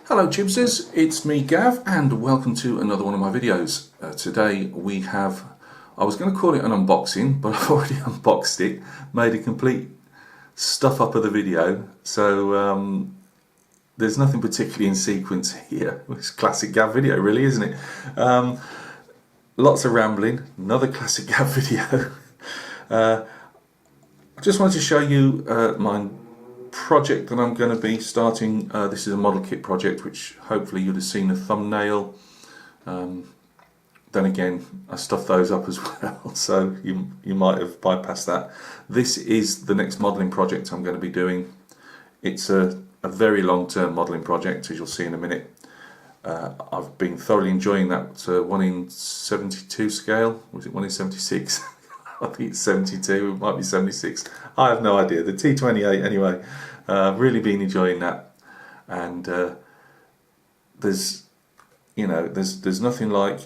Hello Chibsers, it's me Gav and welcome to another one of my videos. Today we have, I was going to call it an unboxing, but I've already unboxed it, made a complete stuff up of the video, so there's nothing particularly in sequence here. It's a classic Gav video really, isn't it? Lots of rambling, another classic Gav video. I just wanted to show you my project that I'm going to be starting. This is a model kit project, which hopefully you'd have seen the thumbnail. Then again, I stuffed those up as well, so you might have bypassed that. This is the next modelling project I'm going to be doing. It's a very long-term modelling project, as you'll see in a minute. I've been thoroughly enjoying that 1 in 72 scale. Was it 1 in 76? I think it's 72, it might be 76. I have no idea. The T28 anyway. Really been enjoying that, and there's nothing like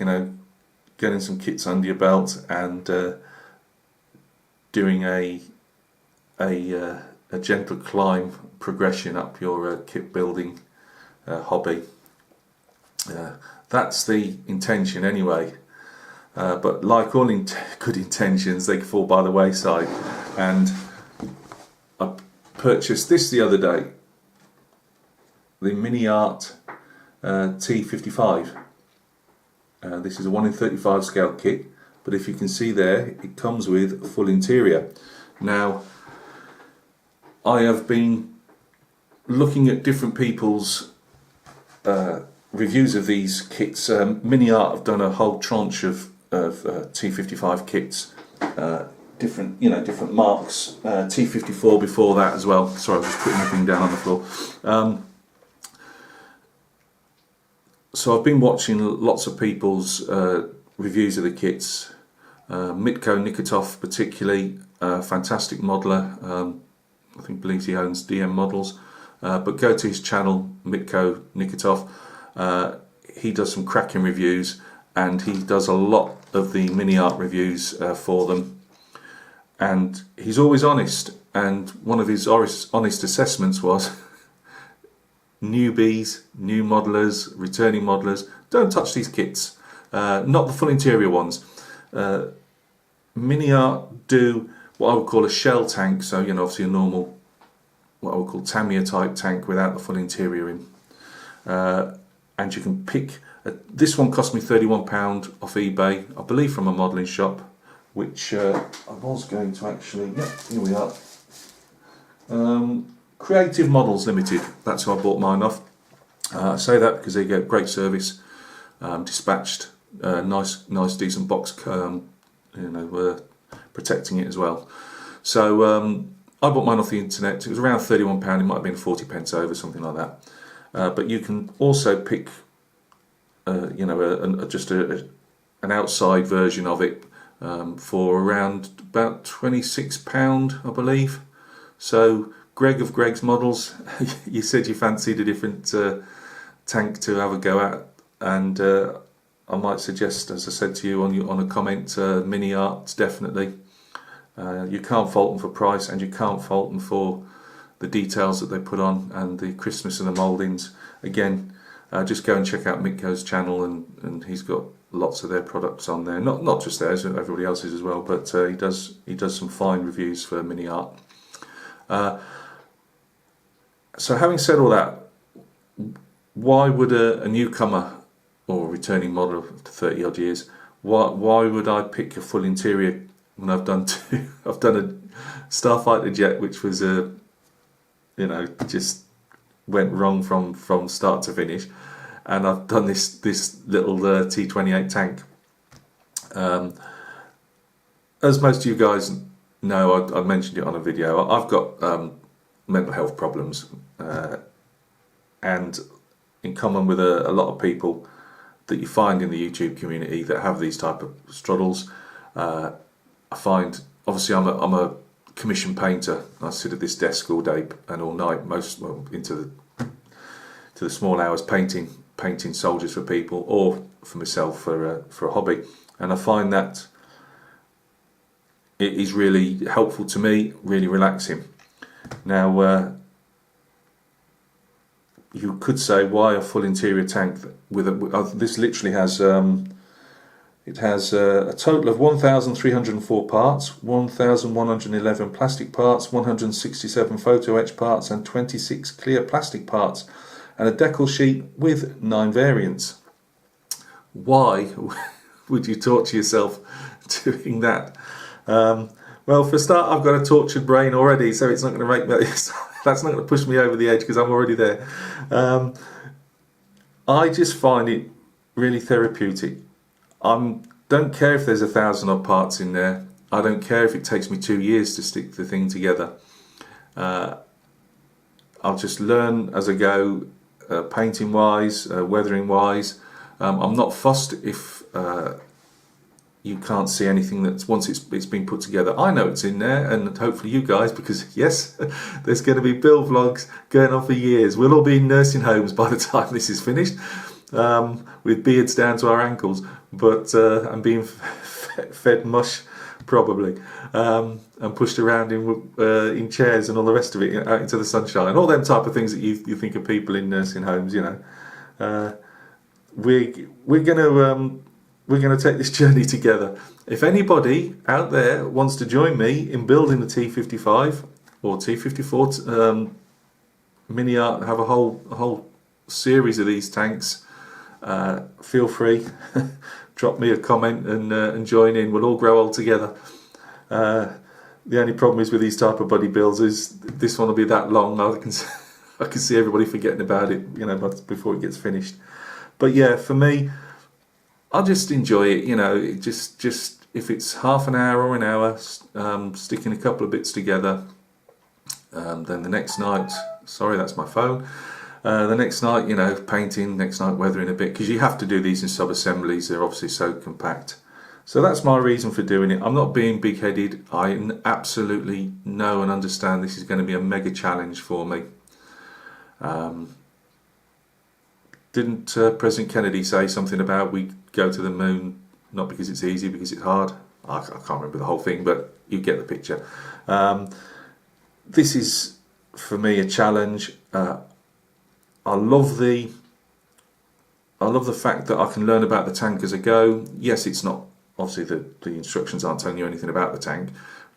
getting some kits under your belt and doing a gentle climb progression up your kit building hobby. That's the intention anyway. But like all good intentions, they fall by the wayside, and I purchased this the other day, the MiniArt T55. This is a 1 in 35 scale kit, but if you can see there, it comes with a full interior. Now, I have been looking at different people's reviews of these kits. MiniArt have done a whole tranche of T55 kits, different marks. T54 before that as well. Sorry, I was just putting the thing down on the floor. So I've been watching lots of people's reviews of the kits. Mitko Nikitov particularly, fantastic modeler. I think believes he owns DM Models. But go to his channel, Mitko Nikitov. He does some cracking reviews, and he does a lot of the MiniArt reviews for them, and he's always honest. And one of his honest assessments was newbies, new modelers, returning modelers, don't touch these kits, not the full interior ones. MiniArt do what I would call a shell tank, so obviously a normal, what I would call Tamiya type tank without the full interior in, and you can pick. This one cost me £31 off eBay, I believe from a modelling shop, which I was going to actually, yeah, here we are. Creative Models Limited, that's who I bought mine off. I say that because they get great service, dispatched, nice decent box, protecting it as well. So I bought mine off the internet. It was around £31, it might have been 40 pence over, something like that. But you can also pick just an outside version of it for around about £26, I believe. So Greg of Greg's Models, you said you fancied a different tank to have a go at, and I might suggest, as I said to you on a comment, MiniArt definitely. You can't fault them for price, and you can't fault them for the details that they put on and the crispness of the mouldings. Again, just go and check out Mitko's channel, and he's got lots of their products on there. Not just theirs, everybody else's as well. But he does some fine reviews for MiniArt. So having said all that, why would a newcomer or a returning model of 30 odd years, why would I pick a full interior when I've done I've done a Starfighter jet, which was just went wrong from start to finish, and I've done this little T28 tank. As most of you guys know, I mentioned it on a video, I've got mental health problems, and in common with a lot of people that you find in the YouTube community that have these type of struggles, I find, obviously I'm a commission painter. I sit at this desk all day and all night, into the small hours, painting soldiers for people, or for myself for a hobby. And I find that it is really helpful to me, really relaxing. Now, you could say, why a full interior tank with this literally has it has a total of 1,304 parts, 1,111 plastic parts, 167 photo etch parts and 26 clear plastic parts, and a decal sheet with 9 variants. Why would you torture yourself doing that? Well, for a start, I've got a tortured brain already, so it's not going to make me, that's not going to push me over the edge because I'm already there. I just find it really therapeutic. I don't care if there's 1,000 odd parts in there. I don't care if it takes me 2 years to stick the thing together. I'll just learn as I go, painting wise, weathering wise. I'm not fussed if you can't see anything that's once it's been put together. I know it's in there, and hopefully you guys, because yes, there's going to be build vlogs going on for years. We'll all be in nursing homes by the time this is finished, with beards down to our ankles, but and being fed mush probably, and pushed around in chairs and all the rest of it out into the sunshine, all them type of things that you think of people in nursing homes. You know, we're going to take this journey together. If anybody out there wants to join me in building the T55 or T54 MiniArt, have a whole series of these tanks, feel free. Drop me a comment and join in. We'll all grow old together. The only problem is with these type of body builds is this one will be that long. I can see everybody forgetting about it, you know, before it gets finished. But yeah, for me, I'll just enjoy it, you know. Just if it's half an hour or an hour, sticking a couple of bits together. Then the next night, sorry, that's my phone. The next night, you know, painting. Next night, weathering a bit, because you have to do these in sub-assemblies. They're obviously so compact. So that's my reason for doing it. I'm not being big-headed. I absolutely know and understand this is going to be a mega challenge for me. Didn't President Kennedy say something about we go to the moon not because it's easy, because it's hard? I can't remember the whole thing, but you get the picture. This is, for me, a challenge. I love the fact that I can learn about the tank as I go. Yes, it's not, obviously the instructions aren't telling you anything about the tank,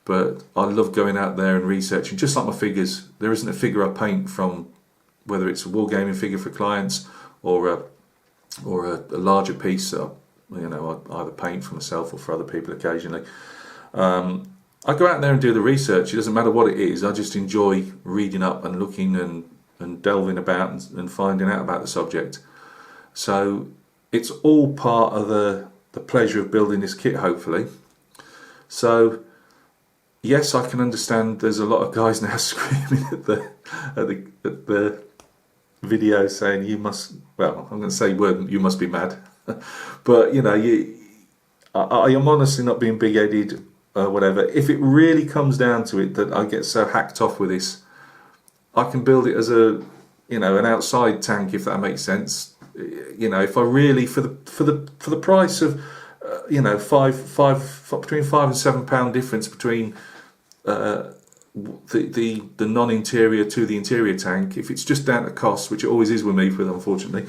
but I love going out there and researching, just like my figures. There isn't a figure I paint from, whether it's a wargaming figure for clients or a larger piece that I either paint for myself or for other people occasionally. I go out there and do the research. It doesn't matter what it is. I just enjoy reading up and looking and delving about and finding out about the subject. So it's all part of the pleasure of building this kit, hopefully. So yes, I can understand there's a lot of guys now screaming at the video saying you must, well, I'm going to say you must be mad. But you know, I am honestly not being big-headed, whatever. If it really comes down to it that I get so hacked off with this, I can build it as an outside tank, if that makes sense. You know, if I really, for the price of between £5 and £7 difference between the non-interior to the interior tank, if it's just down to cost, which it always is with me, unfortunately,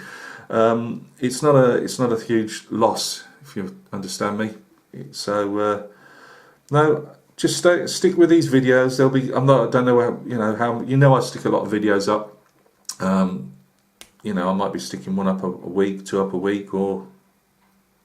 it's not a huge loss, if you understand me. So no, just stick with these videos. There'll be, I don't know how I stick a lot of videos up. I might be sticking one up a week, two up a week, or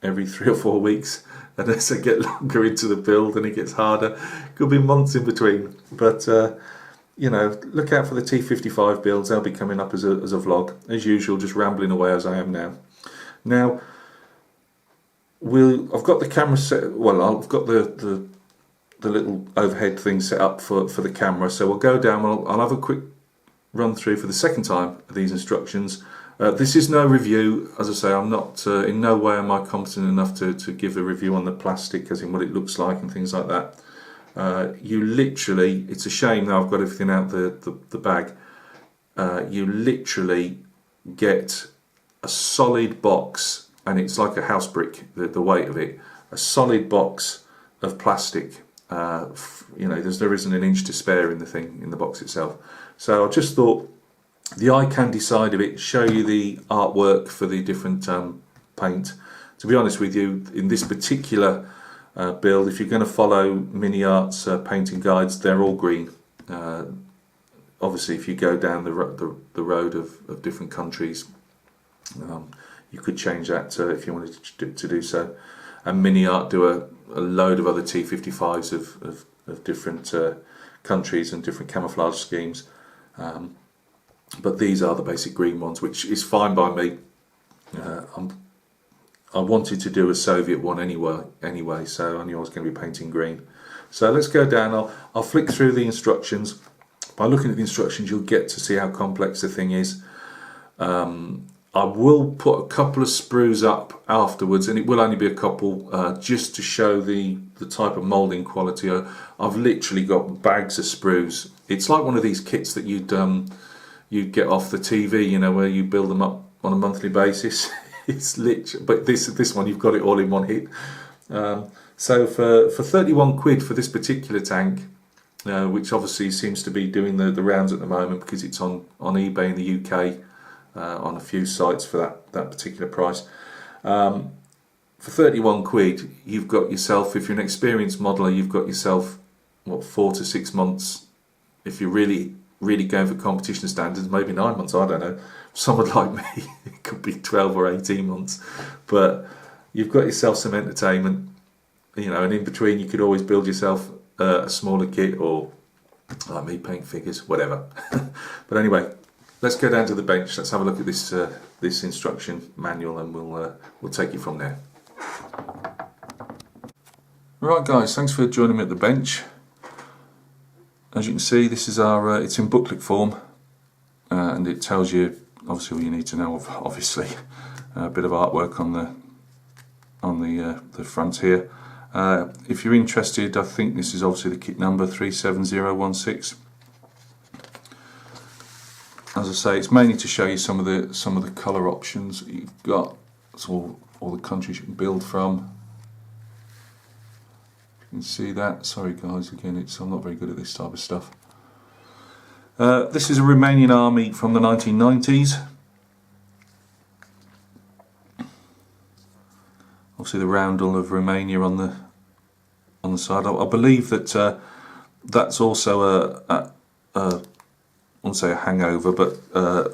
every 3 or 4 weeks. And as I get longer into the build and it gets harder, could be months in between. But look out for the T55 builds. They'll be coming up as a vlog, as usual, just rambling away as I am now. Now, I've got the camera set. Well, I've got the little overhead thing set up for the camera. So we'll go down. I'll have a quick run through for the second time of these instructions. This is no review. As I say, I'm not in no way am I competent enough to give a review on the plastic, as in what it looks like and things like that. You literally, it's a shame now I've got everything out the bag. You literally get a solid box, and it's like a house brick, the weight of it, a solid box of plastic. There isn't an inch to spare in the box itself. So I just thought the eye candy side of it, show you the artwork for the different paint. To be honest with you, in this particular build, if you're going to follow MiniArt's painting guides, they're all green. Obviously, if you go down the road of different countries, you could change that if you wanted to do so. And MiniArt do a load of other T55s of different countries and different camouflage schemes. But these are the basic green ones, which is fine by me. I wanted to do a Soviet one anyway, so I knew I was going to be painting green. So let's go down. I'll flick through the instructions. By looking at the instructions, you'll get to see how complex the thing is. I will put a couple of sprues up afterwards, and it will only be a couple, just to show the type of moulding quality. I've literally got bags of sprues. It's like one of these kits that you'd get off the TV, you know, where you build them up on a monthly basis. It's literally, but this one you've got it all in one hit. So for 31 quid for this particular tank, which obviously seems to be doing the rounds at the moment because it's on eBay in the UK, on a few sites for that particular price. For 31 quid, you've got yourself, if you're an experienced modeller, you've got yourself, what, 4 to 6 months. If you're really going for competition standards, maybe 9 months, I don't know. Someone like me, it could be 12 or 18 months. But you've got yourself some entertainment, you know, and in between you could always build yourself a smaller kit, or like me, paint figures, whatever. But anyway, let's go down to the bench. Let's have a look at this instruction manual, and we'll take you from there. Right, guys, thanks for joining me at the bench. As you can see, this is our it's in booklet form, and it tells you obviously all you need to know of, obviously a bit of artwork on the front here. If you're interested, I think this is obviously the kit number 37016. As I say, it's mainly to show you some of the colour options that you've got. So all the countries you can build from. You can see that. Sorry guys, again, I'm not very good at this type of stuff. This is a Romanian army from the 1990s. Obviously the roundel of Romania on the side. I believe that that's also I won't say a hangover, but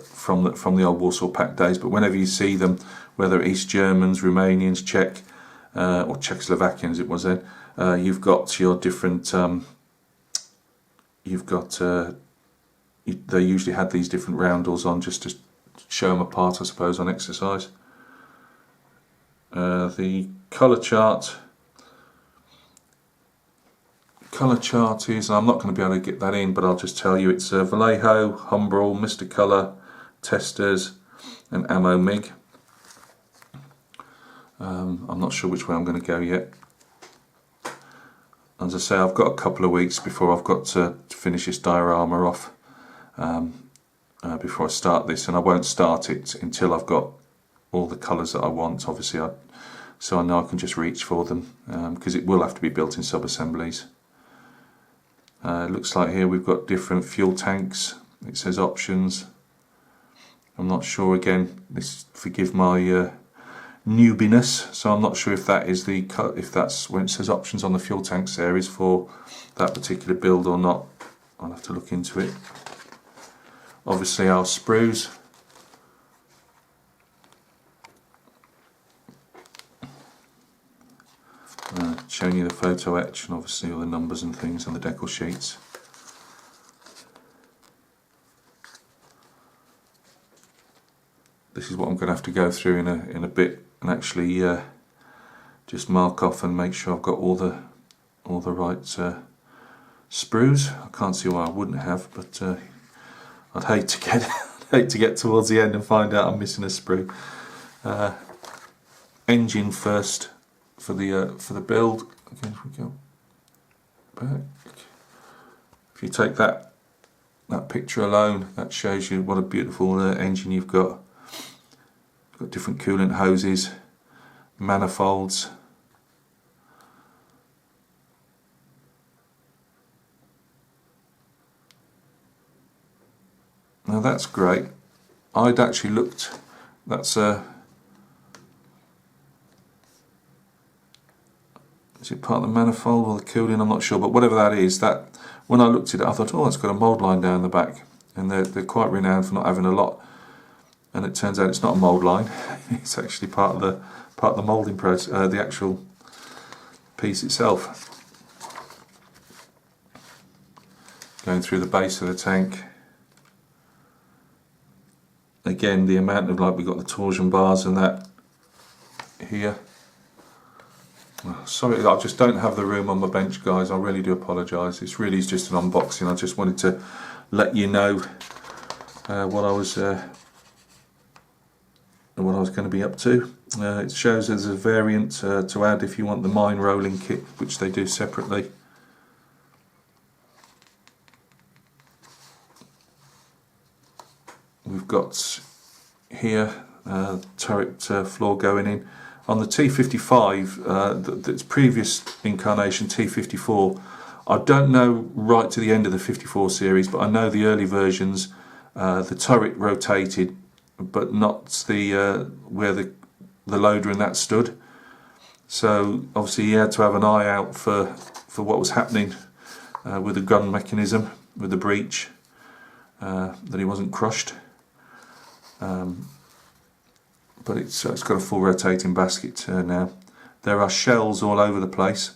from the old Warsaw Pact days. But whenever you see them, whether East Germans, Romanians, Czech, or Czechoslovakians as it was then, you've got your different. They usually had these different roundels on just to show them apart, I suppose, on exercise. The colour chart is, I'm not going to be able to get that in, but I'll just tell you it's Vallejo, Humbrol, Mr. Colour, Testers and Ammo MIG. I'm not sure which way I'm going to go yet. As I say, I've got a couple of weeks before I've got to finish this diorama off, before I start this, and I won't start it until I've got all the colours that I want, obviously, so I know I can just reach for them, because it will have to be built in sub-assemblies. It looks like here we've got different fuel tanks. It says options. I'm not sure, again, forgive my newbiness, so I'm not sure if that is if that's when it says options on the fuel tanks there is for that particular build or not. I'll have to look into it. Obviously our sprues. Showing you the photo etch and obviously all the numbers and things on the decal sheets. This is what I'm going to have to go through in a bit and actually just mark off and make sure I've got all the right sprues. I can't see why I wouldn't have, but I'd hate to get towards the end and find out I'm missing a sprue. Engine first for the build. Again, if we go back, if you take that picture alone, that shows you what a beautiful engine you've got. Got different coolant hoses, manifolds. Now that's great. I'd actually looked, that's a, is it part of the manifold or the cooling? I'm not sure, but whatever that is, that when I looked at it I thought, oh, it's got a mould line down the back, and they're quite renowned for not having a lot, and it turns out it's not a mould line. It's actually part of the moulding process, the actual piece itself. Going through the base of the tank. Again, the amount of, like, we've got the torsion bars and that here. Sorry, I just don't have the room on my bench, guys. I really do apologise. It's really just an unboxing. I just wanted to let you know what I was going to be up to. It shows there's a variant to add if you want the mine rolling kit, which they do separately. We've got here turret floor going in. On the T55, its previous incarnation, T54, I don't know right to the end of the 54 series, but I know the early versions, the turret rotated, but not the where the loader and that stood. So obviously you had to have an eye out for what was happening with the gun mechanism, with the breech, that he wasn't crushed. But it's got a full rotating basket now. There are shells all over the place.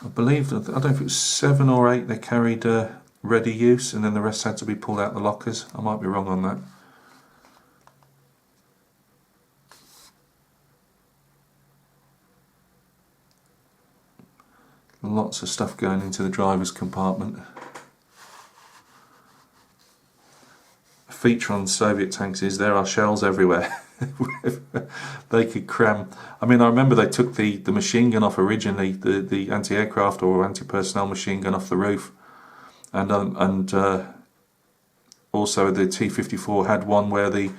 I believe, I don't know if it was 7 or 8 they carried ready use, and then the rest had to be pulled out the lockers. I might be wrong on that. Lots of stuff going into the driver's compartment. Feature on Soviet tanks is there are shells everywhere. They could cram. I mean, I remember they took the machine gun off originally, the anti-aircraft or anti-personnel machine gun off the roof, and also the T-54 had one where it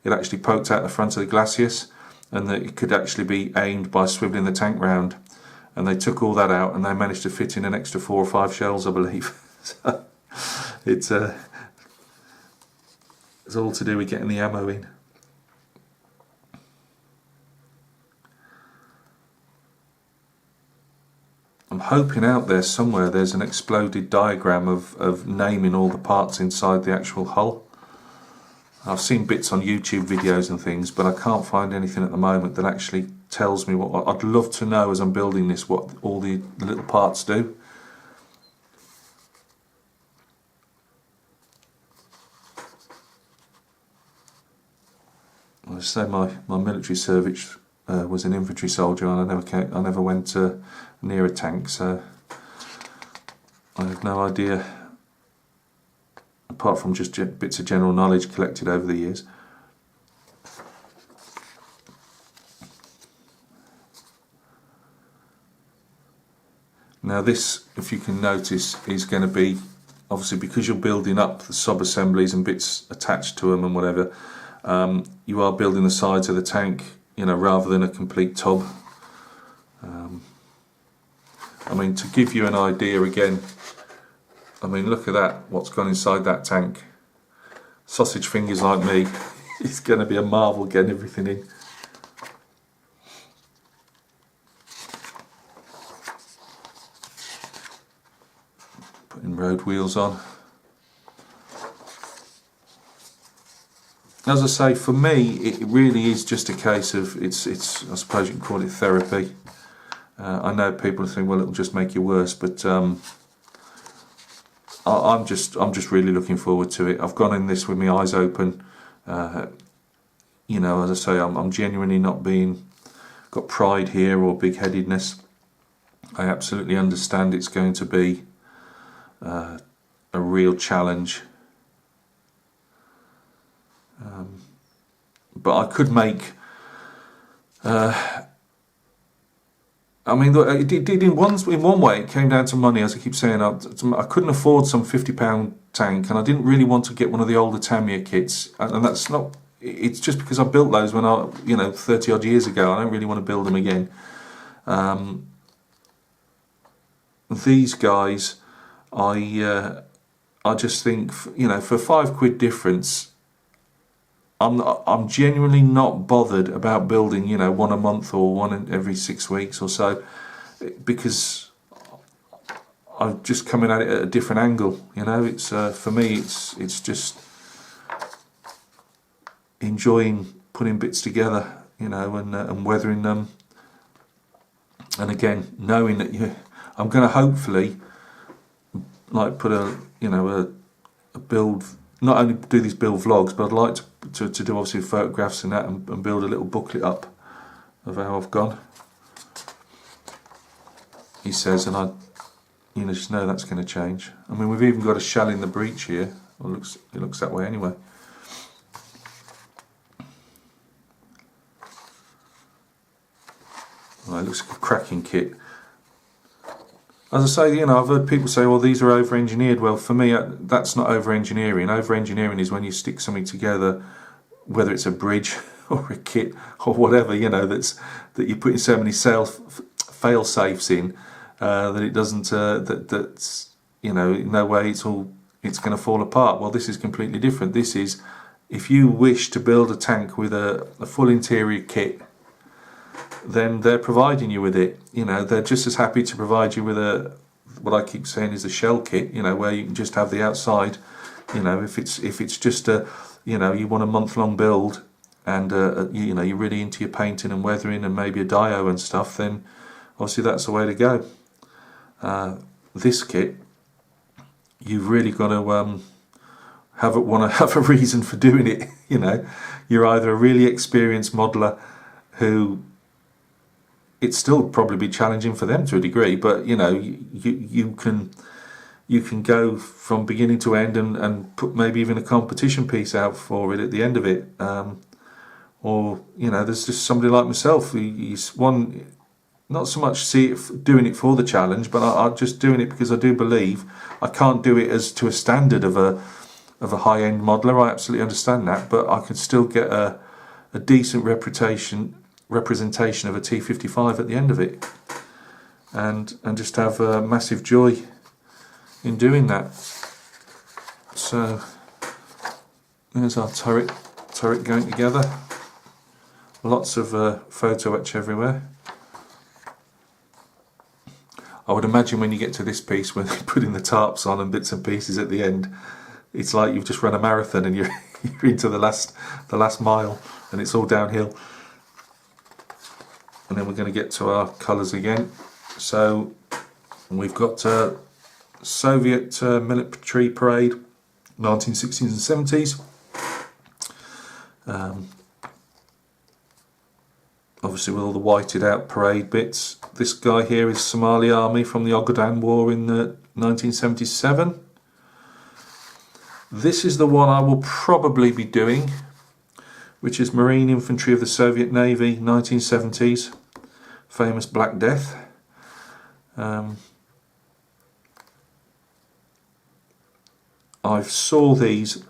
actually poked out the front of the glacis, and that it could actually be aimed by swiveling the tank round, and they took all that out and they managed to fit in an extra 4 or 5 shells, I believe. So it's all to do with getting the ammo in. I'm hoping out there somewhere there's an exploded diagram of naming all the parts inside the actual hull. I've seen bits on YouTube videos and things, but I can't find anything at the moment that actually tells me what. I'd love to know as I'm building this what all the little parts do. I say my military service was an infantry soldier, and I never went near a tank, so I have no idea, apart from just bits of general knowledge collected over the years. Now this, if you can notice, is going to be, obviously because you're building up the sub-assemblies and bits attached to them and whatever, you are building the sides of the tank, you know, rather than a complete tub. I mean, to give you an idea again, I mean, look at that, what's gone inside that tank. Sausage fingers like me, it's going to be a marvel getting everything in. Putting road wheels on. As I say, for me, it really is just a case of, it's I suppose you can call it therapy. I know people think, well, it'll just make you worse, but I'm just really looking forward to it. I've gone in this with my eyes open. You know, as I say, I'm genuinely not got pride here or big-headedness. I absolutely understand it's going to be a real challenge. But I could make. I mean, it did in one way. It came down to money, as I keep saying. I couldn't afford some £50 tank, and I didn't really want to get one of the older Tamiya kits. And that's not. It's just because I built those when 30 odd years ago. I don't really want to build them again. These guys, I I just think, you know, for £5 difference, I'm genuinely not bothered about building, you know, one a month or one every 6 weeks or so, because I'm just coming at it at a different angle. You know, it's for me, it's just enjoying putting bits together, you know, and weathering them, and again knowing that I'm going to hopefully like put a, you know, a build, not only do these build vlogs, but I'd like to do obviously photographs and that, and build a little booklet up of how I've gone, he says, and I, you know, just know that's going to change. I mean, we've even got a shell in the breech here. Well, it looks that way anyway. Well, it looks like a cracking kit. As I say, you know, I've heard people say, well, these are over-engineered. Well, for me, that's not over-engineering. Over-engineering is when you stick something together, whether it's a bridge or a kit or whatever, you know, that you're putting so many fail-safes in that it doesn't, that's, you know, in no way it's going to fall apart. Well, this is completely different. This is, if you wish to build a tank with a full interior kit, then they're providing you with it. You know, they're just as happy to provide you with what I keep saying is a shell kit, you know, where you can just have the outside. You know, if it's just a, you know, you want a month-long build, and you know, you're really into your painting and weathering and maybe a dio and stuff, then obviously that's the way to go. This kit, you've really got to want to have a reason for doing it. You know, you're either a really experienced modeler who, it's still probably be challenging for them to a degree, but you know, you can go from beginning to end and put maybe even a competition piece out for it at the end of it, or you know, there's just somebody like myself who not so much see it doing it for the challenge, but I'm just doing it because I do believe I can't do it as to a standard of a high-end modeler. I absolutely understand that, but I can still get a decent representation of a T55 at the end of it, and just have massive joy in doing that. So there's our turret going together. Lots of photo etch everywhere. I would imagine when you get to this piece, when you're putting the tarps on and bits and pieces at the end, it's like you've just run a marathon and you're into the last mile, and it's all downhill. And then we're going to get to our colours again. So we've got Soviet military parade, 1960s and 70s. Obviously with all the whited out parade bits. This guy here is Somali Army from the Ogaden War in 1977. This is the one I will probably be doing, which is Marine Infantry of the Soviet Navy, 1970s, famous Black Death. I saw these,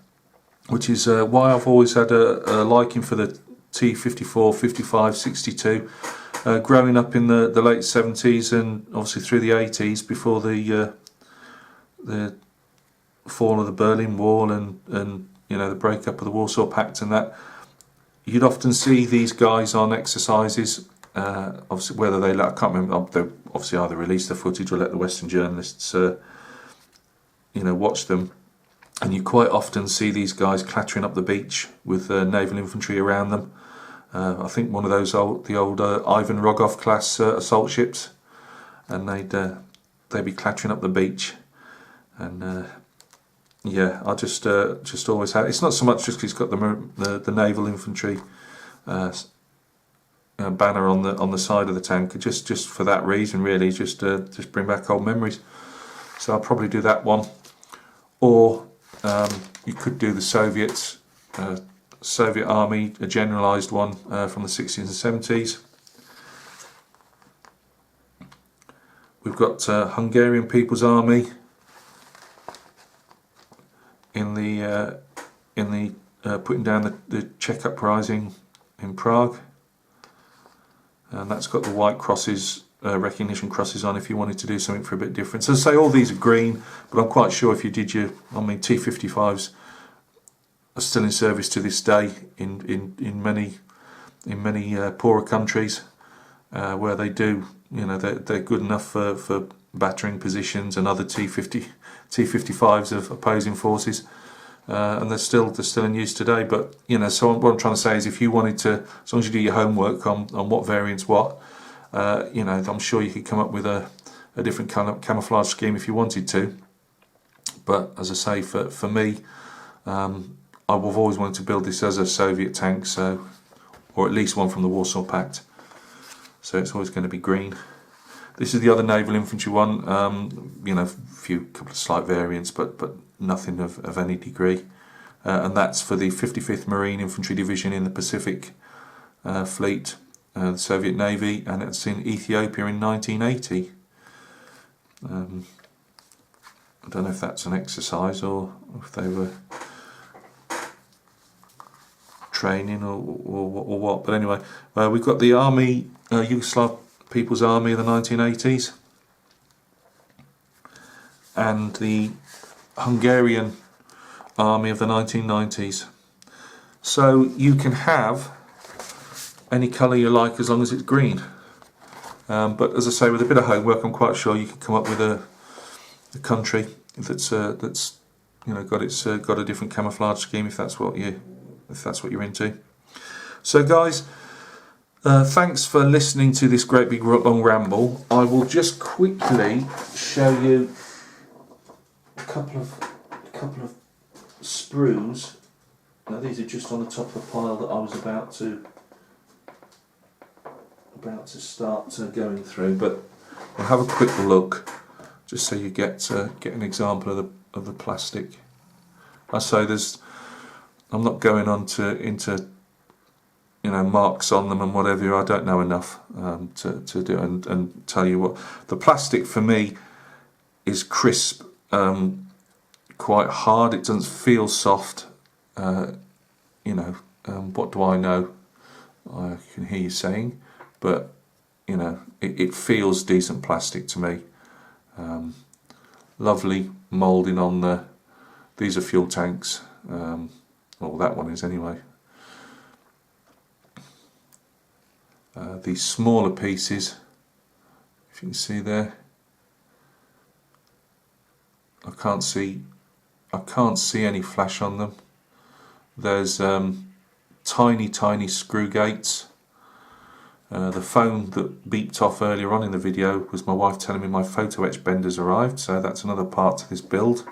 which is why I've always had a liking for the T54, 55, 62. Growing up in the late 70s and obviously through the 80s, before the fall of the Berlin Wall and you know, the breakup of the Warsaw Pact and that, you'd often see these guys on exercises. Obviously, whether they I can't remember. They obviously either released the footage or let the Western journalists, you know, watch them. And you quite often see these guys clattering up the beach with naval infantry around them. I think one of those the old Ivan Rogov class assault ships, and they'd be clattering up the beach, and yeah, I just always had. It's not so much just because he's got the naval infantry banner on the side of the tank, just for that reason, really, just bring back old memories. So I'll probably do that one, or you could do the Soviet Army, a generalised one from the 60s and 70s. We've got Hungarian People's Army in the putting down the Czech uprising in Prague, and that's got the white crosses recognition crosses on if you wanted to do something for a bit different. So say all these are green, but I'm quite sure if you did your, I mean, T55s are still in service to this day in many poorer countries where they do, you know, they're good enough for battering positions and other T55s of opposing forces, and they're still in use today. But you know, so what I'm trying to say is, if you wanted to, as long as you do your homework on what variants what, you know, I'm sure you could come up with a different kind of camouflage scheme if you wanted to. But as I say, for me, I've always wanted to build this as a Soviet tank, so, or at least one from the Warsaw Pact. So it's always going to be green. This is the other naval infantry one. You know, couple of slight variants, but nothing of any degree. And that's for the 55th Marine Infantry Division in the Pacific Fleet, the Soviet Navy, and it's in Ethiopia in 1980. I don't know if that's an exercise or if they were training or what, but anyway, we've got the Army, Yugoslav People's Army of the 1980s, and the Hungarian Army of the 1990s. So you can have any colour you like as long as it's green. But as I say, with a bit of homework, I'm quite sure you could come up with a country that's you know got a different camouflage scheme if that's what you're into. So guys, thanks for listening to this great big long ramble. I will just quickly show you a couple of sprues. Now these are just on the top of the pile that I was about to start going through, but we'll have a quick look just so you get an example of the plastic. I say I'm not going on into you know marks on them and whatever. I don't know enough to do and tell you what the plastic for me is crisp, quite hard. It doesn't feel soft. You know, what do I know? I can hear you saying, but you know, it feels decent plastic to me. Lovely moulding on these are fuel tanks. Well, that one is anyway. These smaller pieces, if you can see there, I can't see any flash on them. There's tiny screw gates. The phone that beeped off earlier on in the video was my wife telling me my photo etch bender's arrived, so that's another part to this build.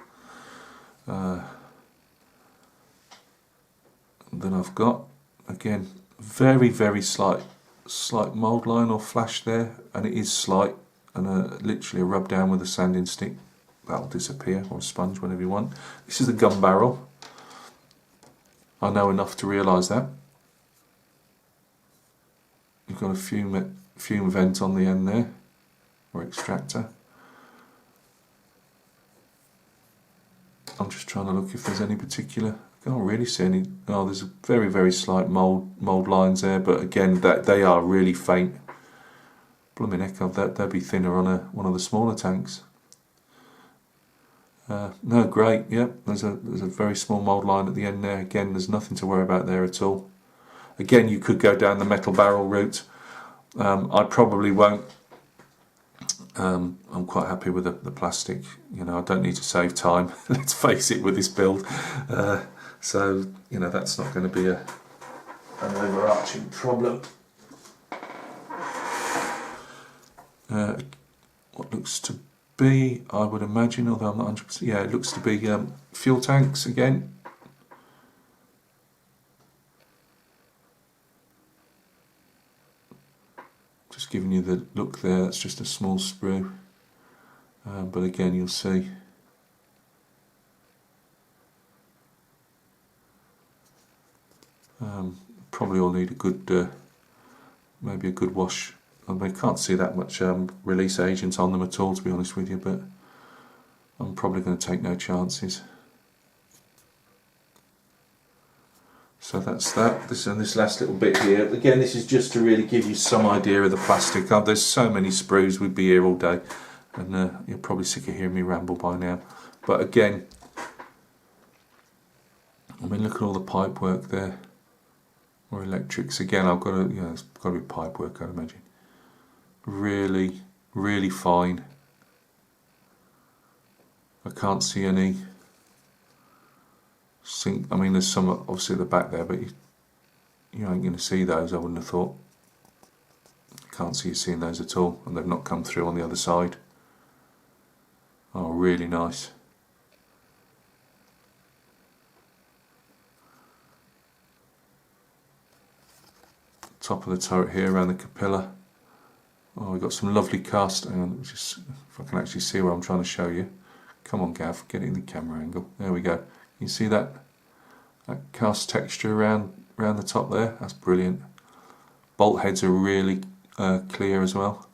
Then I've got, again, very slight mould line or flash there, and it is slight, and literally a rub down with a sanding stick, that'll disappear, or a sponge, whatever you want. This is the gun barrel. I know enough to realise that. You've got a fume vent on the end there, or extractor. I'm just trying to look if there's any particular. I can't really see any. Oh, there's a very slight mould lines there, but again, they are really faint. Blooming heck, they'd be thinner on one of the smaller tanks. No, great. Yep, there's a very small mould line at the end there. Again, there's nothing to worry about there at all. Again, you could go down the metal barrel route. I probably won't. I'm quite happy with the plastic. You know, I don't need to save time. Let's face it, with this build. So you know, that's not going to be an overarching problem. What looks to be, I would imagine, although I'm not 100%. Yeah, it looks to be fuel tanks again. Just giving you the look there, that's just a small sprue, but again you'll see probably all need a good maybe a good wash. I mean, I can't see that much release agent on them at all, to be honest with you, but I'm probably going to take no chances. So So that's that. This last little bit here. Again, this is just to really give you some idea of the plastic. There's so many sprues, we'd be here all day. And you're probably sick of hearing me ramble by now. But again, I mean, look at all the pipe work there. Or electrics. Again, I've got to, it's got to be pipe work, I'd imagine. Really, really fine. I can't see any sink. I mean, there's some obviously at the back there, but you ain't going to see those, I wouldn't have thought. Can't see you seeing those at all, and they've not come through on the other side. Oh, really nice. Top of the turret here around the capilla. Oh, we've got some lovely cast. Hang on, just if I can actually see what I'm trying to show you. Come on, Gav, get it in the camera angle. There we go. You see that cast texture around the top there? That's brilliant. Bolt heads are really clear as well.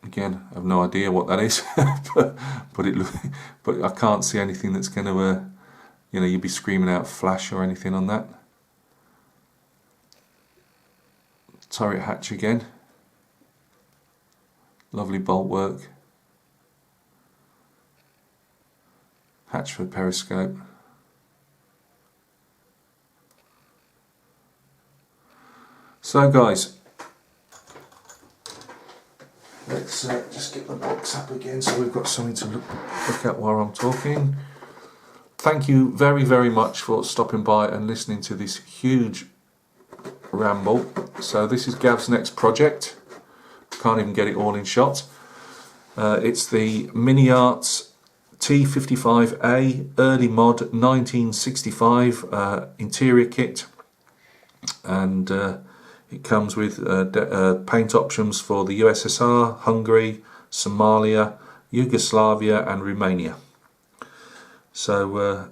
Again, I have no idea what that is, but I can't see anything that's going to, you'd be screaming out flash or anything on that. Turret hatch again. Lovely bolt work. Hatch for periscope. So guys, let's just get the box up again so we've got something to look at while I'm talking. Thank you very, very much for stopping by and listening to this huge ramble. So this is Gav's next project. Can't even get it all in shot. It's the MiniArt T55A early mod 1965 interior kit, and it comes with paint options for the USSR, Hungary, Somalia, Yugoslavia and Romania. So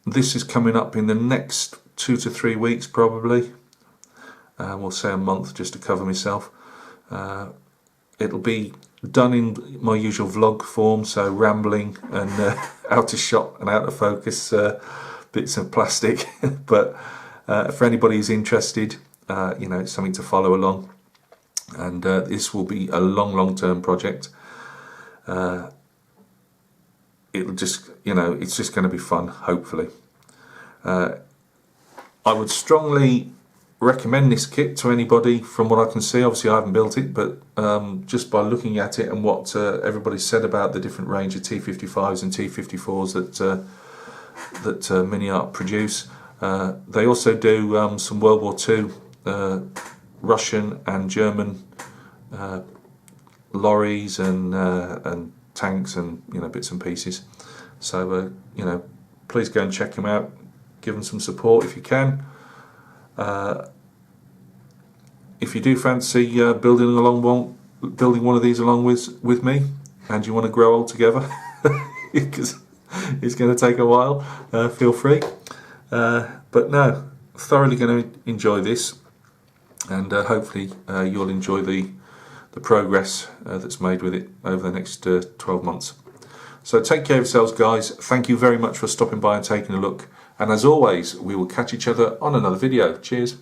this is coming up in the next 2 to 3 weeks probably. We'll say a month just to cover myself. It'll be done in my usual vlog form, so rambling and out of shot and out of focus bits of plastic. But for anybody who's interested, it's something to follow along. And this will be a long-term project. It'll just, it's just going to be fun, hopefully. I would strongly recommend this kit to anybody from what I can see. Obviously I haven't built it, but just by looking at it and what everybody said about the different range of T55s and T54s that MiniArt produce. They also do some World War II Russian and German lorries and tanks and bits and pieces. So please go and check them out. Give them some support if you can. If you do fancy building one of these along with me, and you want to grow old together, because it's going to take a while, feel free. But no, thoroughly going to enjoy this, and hopefully you'll enjoy the progress that's made with it over the next 12 months. So take care of yourselves, guys. Thank you very much for stopping by and taking a look. And as always, we will catch each other on another video. Cheers.